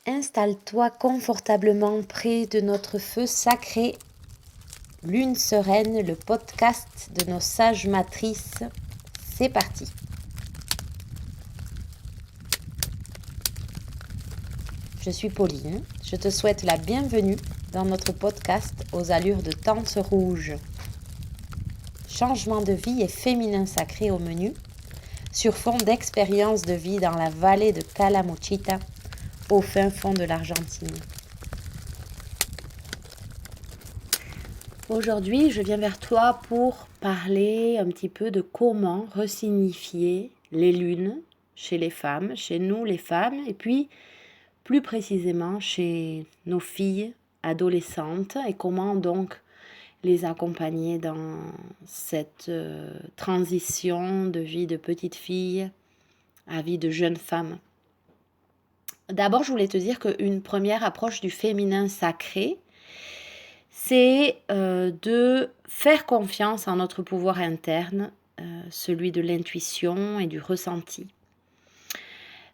Installe-toi confortablement près de notre feu sacré. Lune sereine, le podcast de nos sages matrices. C'est parti. Je suis Pauline. Je te souhaite la bienvenue dans notre podcast aux allures de Tante Rouge. Changement de vie et féminin sacré au menu, sur fond d'expérience de vie dans la vallée de Calamuchita, au fin fond de l'Argentine. Aujourd'hui, je viens vers toi pour parler un petit peu de comment resignifier les lunes chez les femmes, chez nous les femmes, et puis plus précisément chez nos filles adolescentes, et comment donc les accompagner dans cette transition de vie de petite fille à vie de jeune femme. D'abord, je voulais te dire qu'une première approche du féminin sacré, c'est de faire confiance en notre pouvoir interne, celui de l'intuition et du ressenti.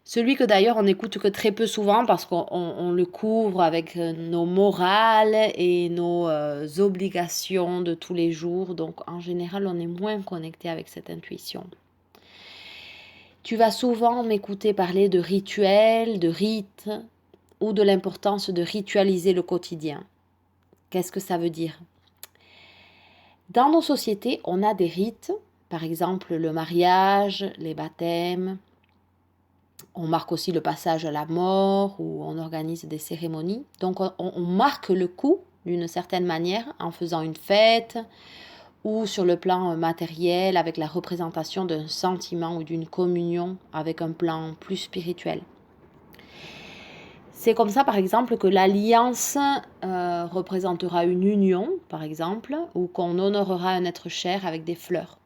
Celui que d'ailleurs on n'écoute que très peu souvent parce qu'on le couvre avec nos morales et nos obligations de tous les jours. Donc en général, on est moins connecté avec cette intuition. Tu vas souvent m'écouter parler de rituels, de rites ou de l'importance de ritualiser le quotidien. Qu'est-ce que ça veut dire ? Dans nos sociétés, on a des rites, par exemple le mariage, les baptêmes. On marque aussi le passage à la mort ou on organise des cérémonies. Donc on marque le coup d'une certaine manière en faisant une fête ou sur le plan matériel avec la représentation d'un sentiment ou d'une communion avec un plan plus spirituel. C'est comme ça, par exemple, que l'alliance représentera une union, par exemple, ou qu'on honorera un être cher avec des fleurs.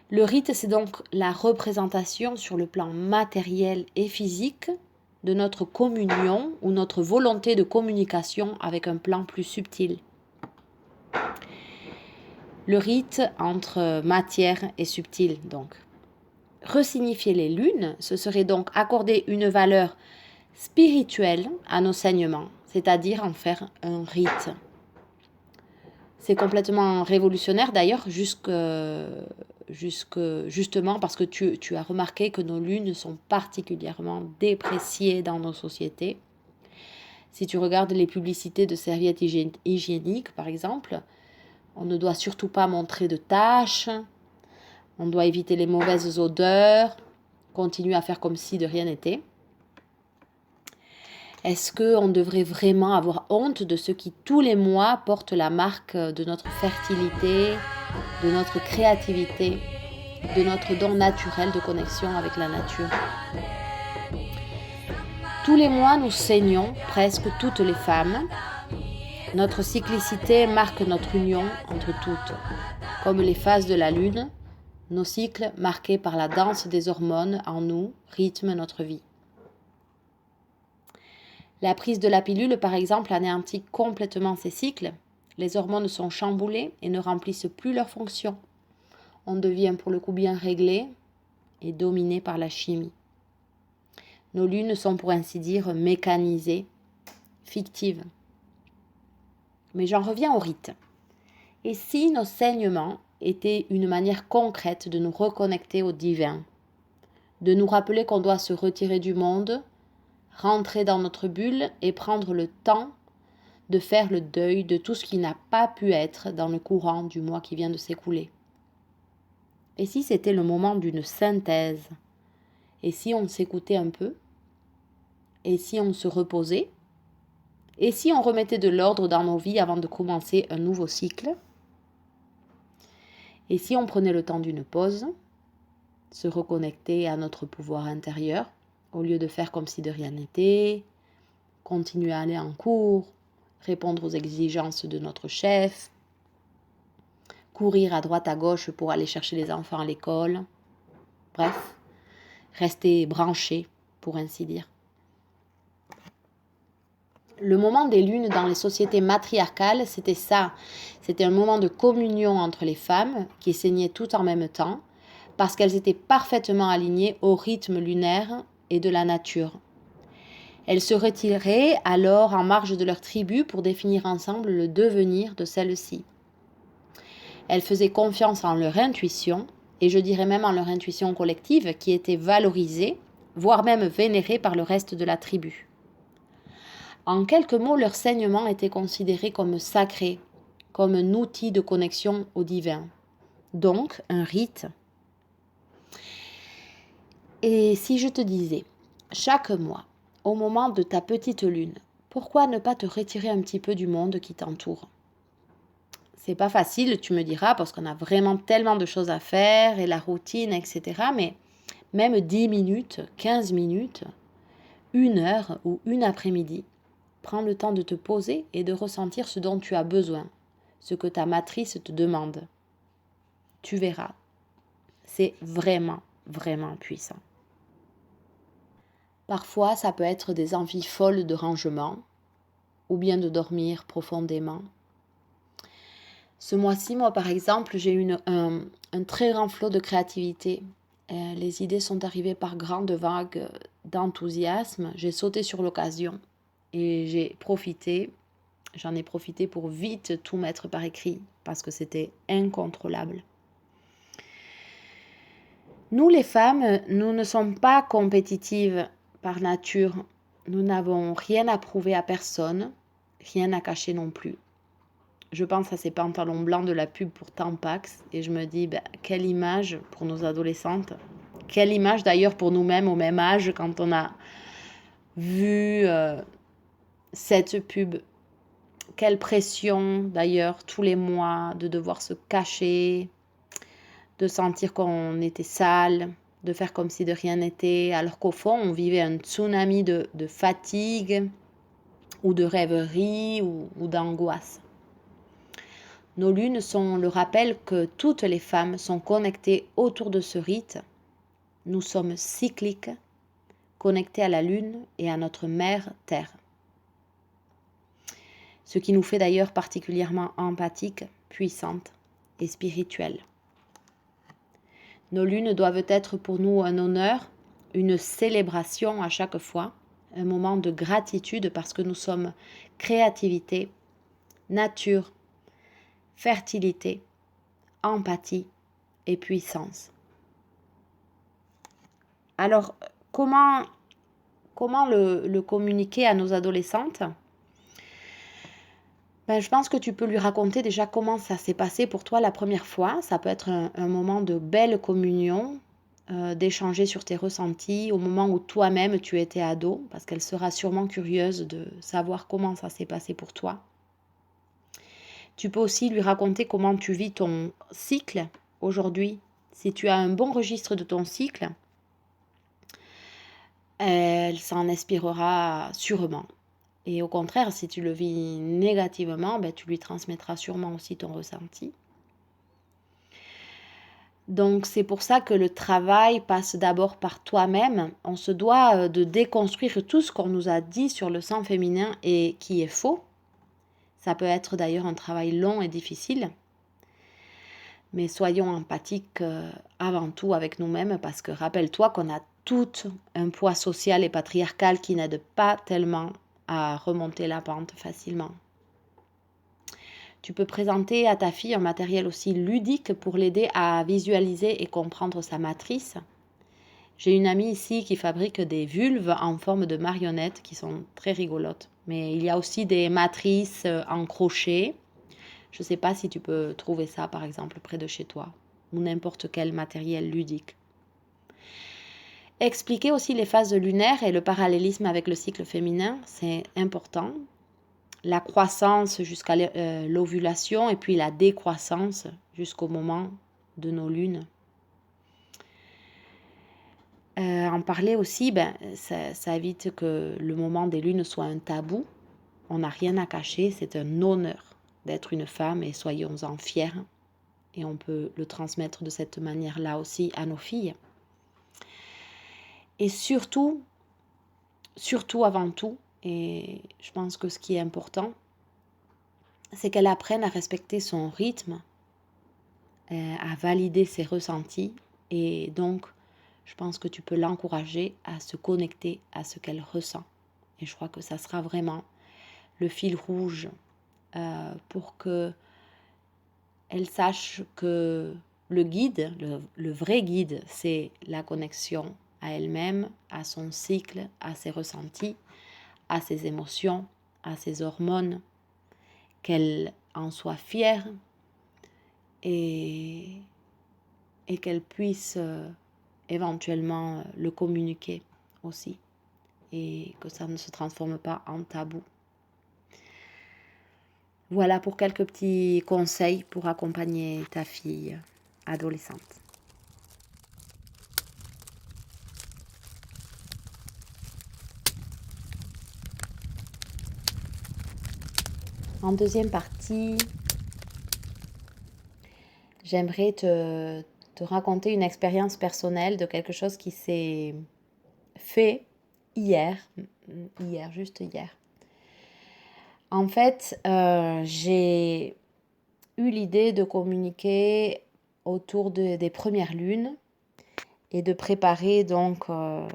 Le rite, c'est donc la représentation sur le plan matériel et physique de notre communion ou notre volonté de communication avec un plan plus subtil. Le rite entre matière et subtil, donc. Resignifier les lunes, ce serait donc accorder une valeur spirituelle à nos saignements, c'est-à-dire en faire un rite. C'est complètement révolutionnaire d'ailleurs, justement parce que tu as remarqué que nos lunes sont particulièrement dépréciées dans nos sociétés. Si tu regardes les publicités de serviettes hygiéniques, par exemple, on ne doit surtout pas montrer de taches, on doit éviter les mauvaises odeurs, continuer à faire comme si de rien n'était. Est-ce qu'on devrait vraiment avoir honte de ceux qui, tous les mois, portent la marque de notre fertilité, de notre créativité, de notre don naturel de connexion avec la nature? Tous les mois, nous saignons, presque toutes les femmes. Notre cyclicité marque notre union entre toutes. Comme les phases de la lune, nos cycles, marqués par la danse des hormones en nous, rythment notre vie. La prise de la pilule, par exemple, anéantit complètement ces cycles. Les hormones sont chamboulées et ne remplissent plus leur fonction. On devient pour le coup bien réglé et dominé par la chimie. Nos lunes sont pour ainsi dire mécanisées, fictives. Mais j'en reviens au rite. Et si nos saignements étaient une manière concrète de nous reconnecter au divin, de nous rappeler qu'on doit se retirer du monde, rentrer dans notre bulle et prendre le temps de faire le deuil de tout ce qui n'a pas pu être dans le courant du mois qui vient de s'écouler. Et si c'était le moment d'une synthèse? Et si on s'écoutait un peu? Et si on se reposait? Et si on remettait de l'ordre dans nos vies avant de commencer un nouveau cycle? Et si on prenait le temps d'une pause, se reconnecter à notre pouvoir intérieur, au lieu de faire comme si de rien n'était, continuer à aller en cours, répondre aux exigences de notre chef, courir à droite à gauche pour aller chercher les enfants à l'école, bref, rester branché, pour ainsi dire. Le moment des lunes dans les sociétés matriarcales, c'était ça. C'était un moment de communion entre les femmes qui saignaient toutes en même temps parce qu'elles étaient parfaitement alignées au rythme lunaire et de la nature. Elles se retiraient alors en marge de leur tribu pour définir ensemble le devenir de celle-ci. Elles faisaient confiance en leur intuition, et je dirais même en leur intuition collective, qui était valorisée, voire même vénérée par le reste de la tribu. En quelques mots, leur saignement était considéré comme sacré, comme un outil de connexion au divin, donc un rite. Et si je te disais, chaque mois, au moment de ta petite lune, pourquoi ne pas te retirer un petit peu du monde qui t'entoure ? C'est pas facile, tu me diras, parce qu'on a vraiment tellement de choses à faire et la routine, etc. Mais même 10 minutes, 15 minutes, 1 heure ou une après-midi, prends le temps de te poser et de ressentir ce dont tu as besoin, ce que ta matrice te demande. Tu verras, c'est vraiment, vraiment puissant. Parfois, ça peut être des envies folles de rangement ou bien de dormir profondément. Ce mois-ci, moi, par exemple, j'ai eu un très grand flot de créativité. Les idées sont arrivées par grandes vagues d'enthousiasme. J'ai sauté sur l'occasion et j'en ai profité pour vite tout mettre par écrit parce que c'était incontrôlable. Nous, les femmes, nous ne sommes pas compétitives par nature. Nous n'avons rien à prouver à personne, rien à cacher non plus. Je pense à ces pantalons blancs de la pub pour Tampax et je me dis, quelle image pour nos adolescentes. Quelle image d'ailleurs pour nous-mêmes au même âge quand on a vu cette pub. Quelle pression d'ailleurs tous les mois de devoir se cacher, de sentir qu'on était sale, de faire comme si de rien n'était, alors qu'au fond on vivait un tsunami de fatigue ou de rêverie ou d'angoisse. Nos lunes sont le rappel que toutes les femmes sont connectées autour de ce rite. Nous sommes cycliques, connectés à la lune et à notre mère Terre. Ce qui nous fait d'ailleurs particulièrement empathiques, puissantes et spirituelles. Nos lunes doivent être pour nous un honneur, une célébration à chaque fois, un moment de gratitude parce que nous sommes créativité, nature, fertilité, empathie et puissance. Alors, comment le communiquer à nos adolescentes ? Je pense que tu peux lui raconter déjà comment ça s'est passé pour toi la première fois. Ça peut être un moment de belle communion, d'échanger sur tes ressentis au moment où toi-même tu étais ado, parce qu'elle sera sûrement curieuse de savoir comment ça s'est passé pour toi. Tu peux aussi lui raconter comment tu vis ton cycle aujourd'hui. Si tu as un bon registre de ton cycle, elle s'en inspirera sûrement. Et au contraire, si tu le vis négativement, tu lui transmettras sûrement aussi ton ressenti. Donc c'est pour ça que le travail passe d'abord par toi-même. On se doit de déconstruire tout ce qu'on nous a dit sur le sang féminin et qui est faux. Ça peut être d'ailleurs un travail long et difficile. Mais soyons empathiques avant tout avec nous-mêmes parce que rappelle-toi qu'on a tout un poids social et patriarcal qui n'aide pas tellement à remonter la pente facilement. Tu peux présenter à ta fille un matériel aussi ludique pour l'aider à visualiser et comprendre sa matrice. J'ai une amie ici qui fabrique des vulves en forme de marionnettes qui sont très rigolotes. Mais il y a aussi des matrices en crochet. Je ne sais pas si tu peux trouver ça par exemple près de chez toi ou n'importe quel matériel ludique. Expliquer aussi les phases lunaires et le parallélisme avec le cycle féminin, c'est important. La croissance jusqu'à l'ovulation et puis la décroissance jusqu'au moment de nos lunes. En parler aussi, ça évite que le moment des lunes soit un tabou. On n'a rien à cacher, c'est un honneur d'être une femme et soyons-en fiers. Et on peut le transmettre de cette manière-là aussi à nos filles. Et surtout avant tout, et je pense que ce qui est important, c'est qu'elle apprenne à respecter son rythme, à valider ses ressentis. Et donc, je pense que tu peux l'encourager à se connecter à ce qu'elle ressent Et je crois que ça sera vraiment le fil rouge pour que elle sache que le guide, le vrai guide, c'est la connexion à elle-même, à son cycle, à ses ressentis, à ses émotions, à ses hormones, qu'elle en soit fière et qu'elle puisse éventuellement le communiquer aussi et que ça ne se transforme pas en tabou. Voilà pour quelques petits conseils pour accompagner ta fille adolescente. En deuxième partie, j'aimerais te raconter une expérience personnelle de quelque chose qui s'est fait hier, juste hier. En fait, j'ai eu l'idée de communiquer autour des premières lunes et de préparer donc un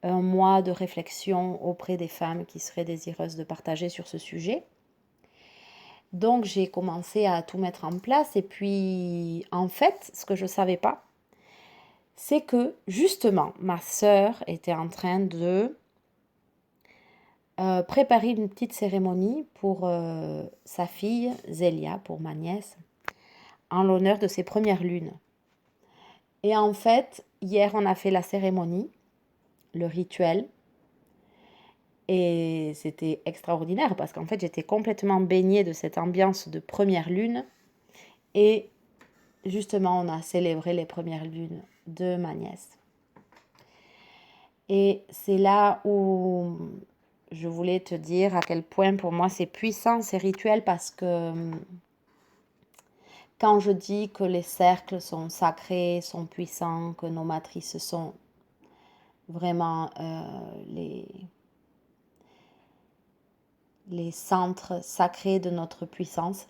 mois de réflexion auprès des femmes qui seraient désireuses de partager sur ce sujet. Donc j'ai commencé à tout mettre en place et puis en fait, ce que je ne savais pas, c'est que justement ma sœur était en train de préparer une petite cérémonie pour sa fille Zélia, pour ma nièce, en l'honneur de ses premières lunes. Et en fait, hier on a fait la cérémonie, le rituel, et c'était extraordinaire parce qu'en fait j'étais complètement baignée de cette ambiance de première lune. Et justement, on a célébré les premières lunes de ma nièce. Et c'est là où je voulais te dire à quel point pour moi c'est puissant ces rituels, parce que quand je dis que les cercles sont sacrés, sont puissants, que nos matrices sont vraiment les centres sacrés de notre puissance,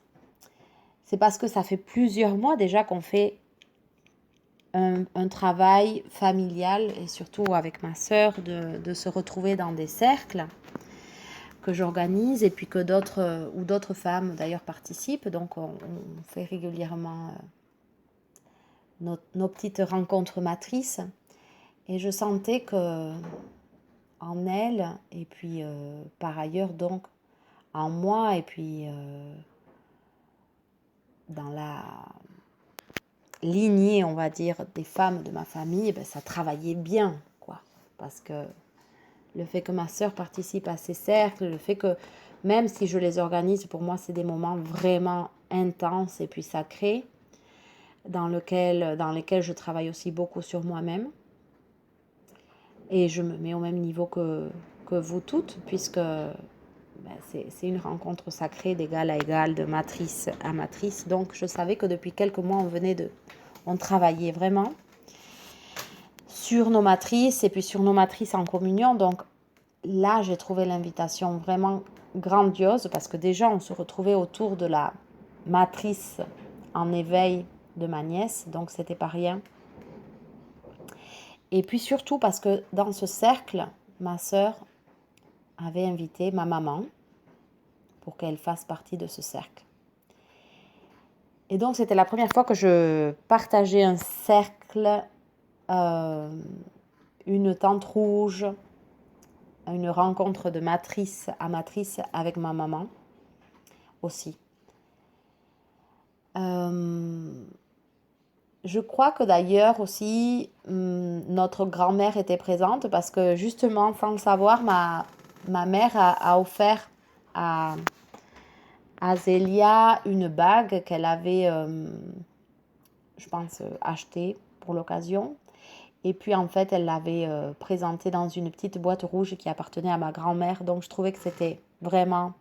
c'est parce que ça fait plusieurs mois déjà qu'on fait un travail familial, et surtout avec ma sœur, de se retrouver dans des cercles que j'organise, et puis que d'autres femmes d'ailleurs participent. Donc on fait régulièrement nos petites rencontres matrices, et je sentais que en elle, et puis par ailleurs donc en moi, et puis dans la lignée, on va dire, des femmes de ma famille, ben, ça travaillait bien, quoi. Parce que le fait que ma sœur participe à ces cercles, le fait que même si je les organise, pour moi, c'est des moments vraiment intenses et puis sacrés, dans lesquels je travaille aussi beaucoup sur moi-même. Et je me mets au même niveau que vous toutes, puisque c'est une rencontre sacrée d'égal à égal, de matrice à matrice. Donc je savais que depuis quelques mois, on travaillait vraiment sur nos matrices, et puis sur nos matrices en communion. Donc là, j'ai trouvé l'invitation vraiment grandiose, parce que déjà, on se retrouvait autour de la matrice en éveil de ma nièce, donc c'était pas rien. Et puis surtout parce que dans ce cercle, ma sœur avait invité ma maman pour qu'elle fasse partie de ce cercle. Et donc c'était la première fois que je partageais un cercle, une tente rouge, une rencontre de matrice à matrice avec ma maman aussi. Je crois que d'ailleurs aussi notre grand-mère était présente, parce que justement, sans le savoir, ma mère a offert à Zélia une bague qu'elle avait, je pense, achetée pour l'occasion. Et puis en fait, elle l'avait présentée dans une petite boîte rouge qui appartenait à ma grand-mère. Donc je trouvais que c'était vraiment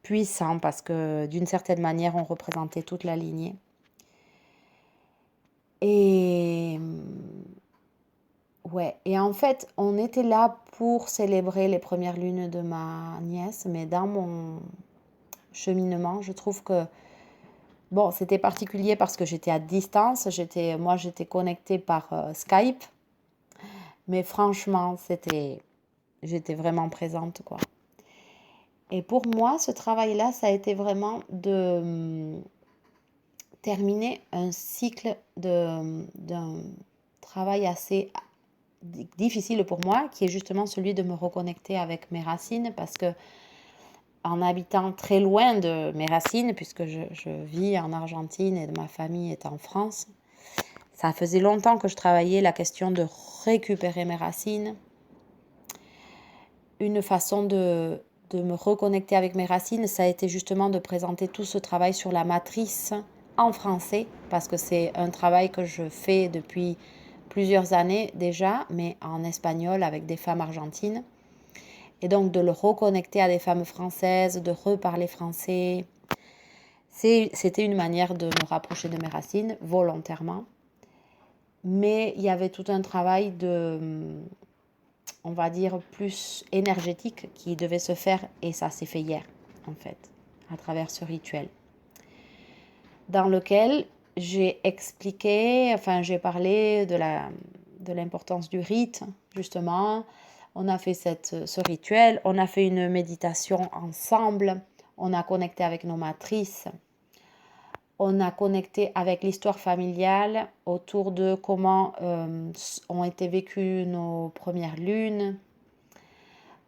puissant, parce que d'une certaine manière, on représentait toute la lignée. Et ouais, et en fait, on était là pour célébrer les premières lunes de ma nièce, mais dans mon cheminement, je trouve que, bon, c'était particulier parce que j'étais à distance, j'étais connectée par Skype, mais franchement, c'était j'étais vraiment présente, quoi. Et pour moi, ce travail-là, ça a été vraiment de terminer un cycle d'un travail assez difficile pour moi, qui est justement celui de me reconnecter avec mes racines, parce que en habitant très loin de mes racines, puisque je vis en Argentine et ma famille est en France, ça faisait longtemps que je travaillais la question de récupérer mes racines. Une façon de me reconnecter avec mes racines, ça a été justement de présenter tout ce travail sur la matrice en français, parce que c'est un travail que je fais depuis plusieurs années déjà, mais en espagnol avec des femmes argentines. Et donc de le reconnecter à des femmes françaises, de reparler français, c'était une manière de me rapprocher de mes racines volontairement. Mais il y avait tout un travail on va dire, plus énergétique qui devait se faire, et ça s'est fait hier, en fait, à travers ce rituel, dans lequel j'ai expliqué, j'ai parlé de l'importance du rite, justement. On a fait ce rituel, on a fait une méditation ensemble, on a connecté avec nos matrices, on a connecté avec l'histoire familiale autour de comment ont été vécues nos premières lunes.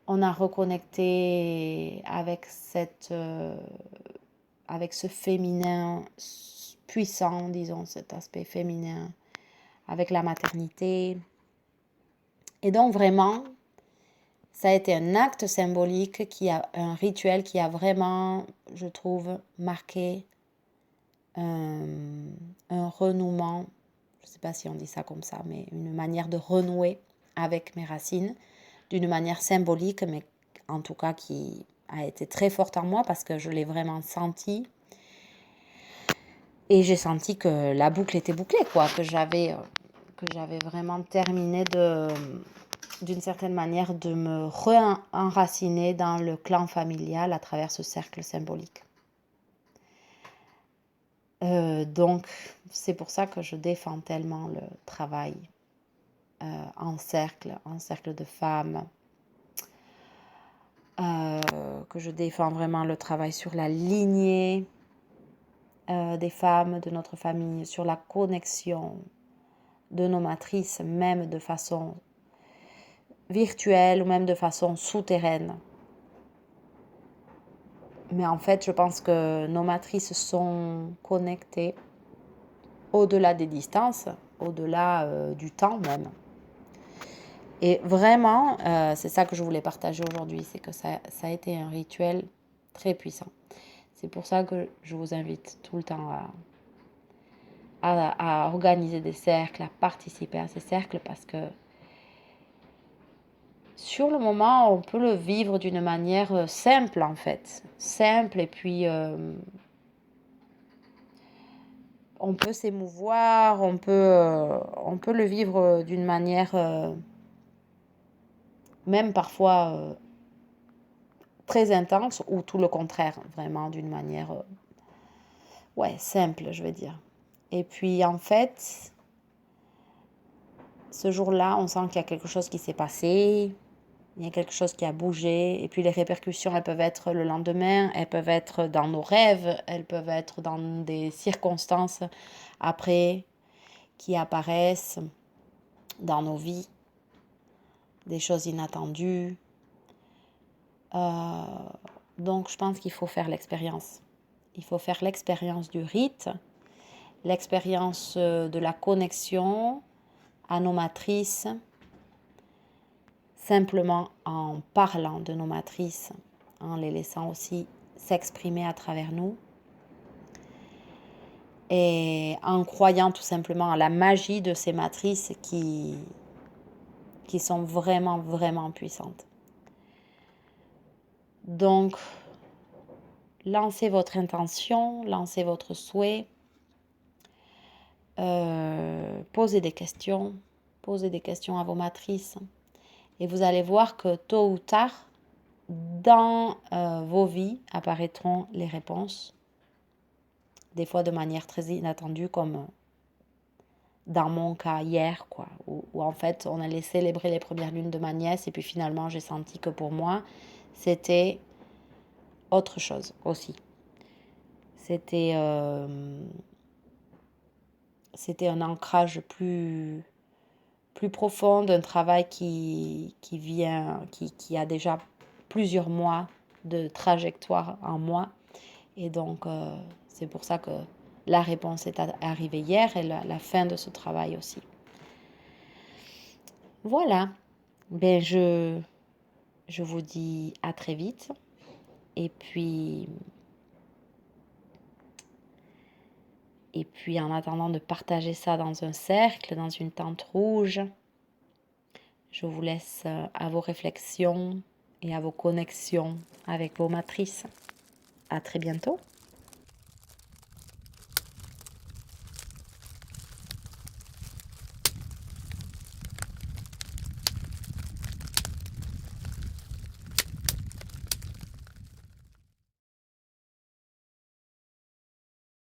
On a reconnecté avec avec ce féminin puissant, disons, cet aspect féminin, avec la maternité. Et donc vraiment, ça a été un acte symbolique, un rituel qui a vraiment, je trouve, marqué un renouement, je ne sais pas si on dit ça comme ça, mais une manière de renouer avec mes racines, d'une manière symbolique, mais en tout cas qui a été très forte en moi parce que je l'ai vraiment senti. Et j'ai senti que la boucle était bouclée, quoi, que j'avais vraiment terminé d'une certaine manière de me re-enraciner dans le clan familial à travers ce cercle symbolique. Donc, c'est pour ça que je défends tellement le travail en cercle de femmes, que je défends vraiment le travail sur la lignée des femmes de notre famille, sur la connexion de nos matrices, même de façon virtuelle ou même de façon souterraine. Mais en fait, je pense que nos matrices sont connectées au-delà des distances, au-delà du temps même. Et vraiment, c'est ça que je voulais partager aujourd'hui, c'est que ça a été un rituel très puissant. C'est pour ça que je vous invite tout le temps à organiser des cercles, à participer à ces cercles, parce que sur le moment, on peut le vivre d'une manière simple en fait. Simple, et puis on peut s'émouvoir, on peut le vivre d'une manière même parfois très intense, ou tout le contraire, vraiment d'une manière simple, je veux dire. Et puis en fait, ce jour-là, on sent qu'il y a quelque chose qui s'est passé, il y a quelque chose qui a bougé, et puis les répercussions, elles peuvent être le lendemain, elles peuvent être dans nos rêves, elles peuvent être dans des circonstances après qui apparaissent dans nos vies, des choses inattendues. Donc je pense qu'il faut faire l'expérience. Il faut faire l'expérience du rite, l'expérience de la connexion à nos matrices, simplement en parlant de nos matrices, en les laissant aussi s'exprimer à travers nous, et en croyant tout simplement à la magie de ces matrices qui sont vraiment, vraiment puissantes. Donc, lancez votre intention, lancez votre souhait, posez des questions à vos matrices, et vous allez voir que tôt ou tard, dans vos vies apparaîtront les réponses, des fois de manière très inattendue, comme dans mon cas hier, quoi, où en fait on allait célébrer les premières lunes de ma nièce et puis finalement j'ai senti que pour moi c'était autre chose aussi. C'était un ancrage plus profond, d'un travail qui a déjà plusieurs mois de trajectoire en moi. Et donc, c'est pour ça que la réponse est arrivée hier et la fin de ce travail aussi. Voilà. Ben, je vous dis à très vite. Et puis en attendant de partager ça dans un cercle, dans une tente rouge, je vous laisse à vos réflexions et à vos connexions avec vos matrices. À très bientôt.